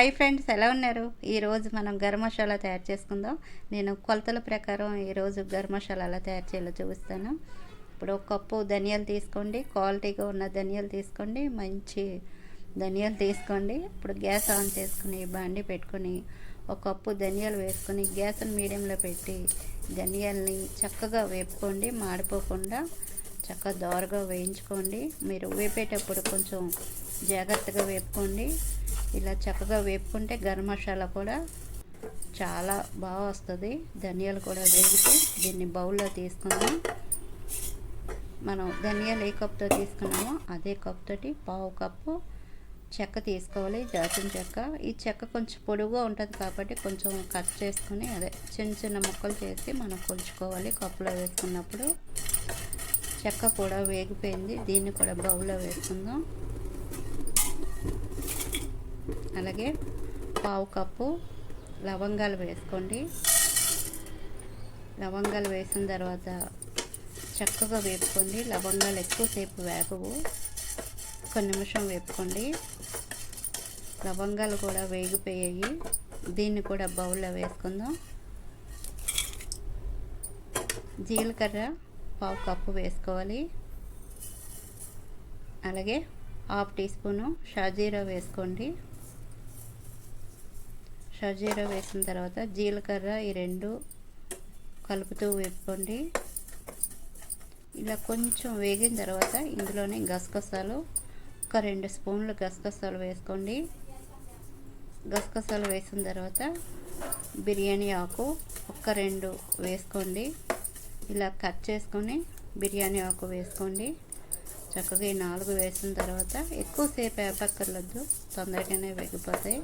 Hi friends, ఎలా ఉన్నారు? ఈరోజు మనం గరం మసాలా తయారు చేసుకుందాం. నేను కొలతల ప్రకారం ఈరోజు గరం మసాలా ఎలా తయారు చేయాలో చూపిస్తాను. ఇప్పుడు ఒక కప్పు ధనియాలు తీసుకోండి, క్వాలిటీగా ఉన్న ధనియాలు తీసుకోండి, మంచి ధనియాలు తీసుకోండి. ఇప్పుడు గ్యాస్ ఆన్ చేసుకుని బాండి పెట్టుకొని ఒక కప్పు ధనియాలు వేసుకొని గ్యాస్ని మీడియంలో పెట్టి ధనియాల్ని చక్కగా వేపుకోండి, మాడిపోకుండా చక్కగా దోరగా వేయించుకోండి. మీరు వేపేటప్పుడు కొంచెం జాగ్రత్తగా వేపుకోండి. ఇలా చక్కగా వేపుకుంటే గరం మసాలా కూడా చాలా బాగా వస్తుంది. ధనియాలు కూడా వేగితే దీన్ని బౌల్లో తీసుకుందాం. మనం ధనియాలు ఏ కప్తో తీసుకున్నామో అదే కప్ తోటి పావు కప్పు చెక్క తీసుకోవాలి, దాల్చిన చెక్క. ఈ చెక్క కొంచెం పొడుగుగా ఉంటుంది కాబట్టి కొంచెం కట్ చేసుకుని చిన్న చిన్న ముక్కలు చేసి మనం కొలుచుకోవాలి. కప్పులో వేసుకున్నప్పుడు చెక్క కూడా వేగిపోయింది. దీన్ని కూడా బౌల్లో వేసుకుందాం. అలాగే పావు కప్పు లవంగాలు వేసుకోండి. లవంగాలు వేసిన తర్వాత చక్కగా వేపుకోండి. లవంగాలు ఎక్కువసేపు వేగవు, ఒక నిమిషం వేపుకోండి. లవంగాలు కూడా వేగిపోయాయి. దీన్ని కూడా బౌల్లో వేసుకుందాం. జీలకర్ర పావు కప్పు వేసుకోవాలి. అలాగే హాఫ్ టీ స్పూను షాజీరా వేసుకోండి. షాజీరా వేసిన తర్వాత జీలకర్ర ఈ రెండు కలుపుతూ వేపుకోండి. ఇలా కొంచెం వేగిన తర్వాత ఇందులోనే గసగసాలు ఒక 2 స్పూన్లు గసగసాలు వేసుకోండి. గసగసాలు వేసిన తర్వాత బిర్యానీ ఆకు ఒక 2 వేసుకోండి. ఇలా కట్ చేసుకొని బిర్యానీ ఆకు వేసుకోండి. చక్కగా ఈ 4 వేసిన తర్వాత ఎక్కువసేపు వేపక్కర్లేదు, తొందరగానే వేగిపోతాయి.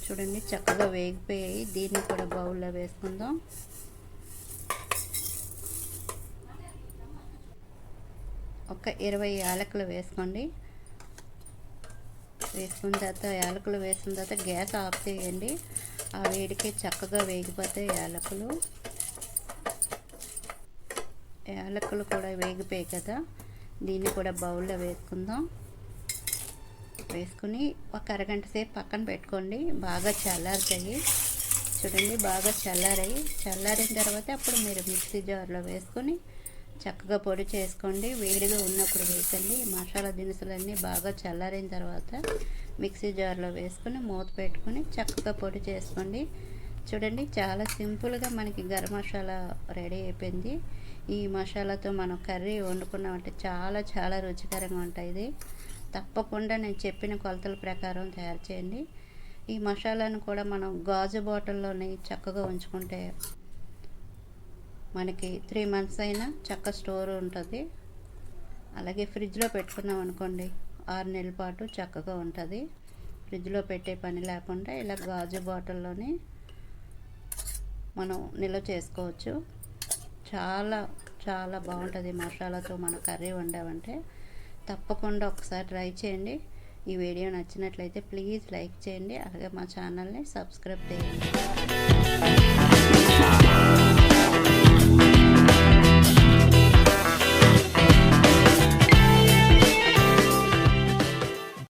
చూడండి చక్కగా వేగిపోయాయి. దీన్ని కూడా బౌల్లో వేసుకుందాం. ఒక 20 యాలకులు వేసుకోండి. వేసుకున్న తర్వాత యాలకులు వేసిన తర్వాత గ్యాస్ ఆఫ్ చేయండి. ఆ వేడికి చక్కగా వేగిపోతాయి యాలకులు. యాలకులు కూడా వేగిపోయాయి కదా, దీన్ని కూడా బౌల్లో వేసుకుందాం. వేసుకుని ఒక అరగంట సేపు పక్కన పెట్టుకోండి. బాగా చల్లారుతాయి. చూడండి బాగా చల్లారిన తర్వాత అప్పుడు మీరు మిక్సీ జార్లో వేసుకొని చక్కగా పొడి చేసుకోండి. వేడిగా ఉన్నప్పుడు వేసండి. మసాలా దినుసులన్నీ బాగా చల్లారిన తర్వాత మిక్సీ జార్లో వేసుకొని మూత పెట్టుకొని చక్కగా పొడి చేసుకోండి. చూడండి చాలా సింపుల్గా మనకి గరం మసాలా రెడీ అయిపోయింది. ఈ మసాలాతో మనం కర్రీ వండుకున్నామంటే చాలా చాలా రుచికరంగా ఉంటుంది. తప్పకుండా నేను చెప్పిన కొలతల ప్రకారం తయారు చేయండి. ఈ మసాలాను కూడా మనం గాజు బాటిల్లోని చక్కగా ఉంచుకుంటే మనకి 3 మంత్స్ అయినా చక్క స్టోర్ ఉంటుంది. అలాగే ఫ్రిడ్జ్లో పెట్టుకున్నాం అనుకోండి 6 నెలల పాటు చక్కగా ఉంటుంది. ఫ్రిడ్జ్లో పెట్టే పని లేకుండా ఇలా గాజు బాటిల్లోని మనం నిల్వ చేసుకోవచ్చు. చాలా చాలా బాగుంటుంది మసాలాతో మన కర్రీ వండామంటే. తప్పకుండా ఒకసారి ట్రై చేయండి. ఈ వీడియో నచ్చినట్లయితే ప్లీజ్ లైక్ చేయండి. అలాగే మా ఛానల్ని సబ్స్క్రైబ్ చేయండి.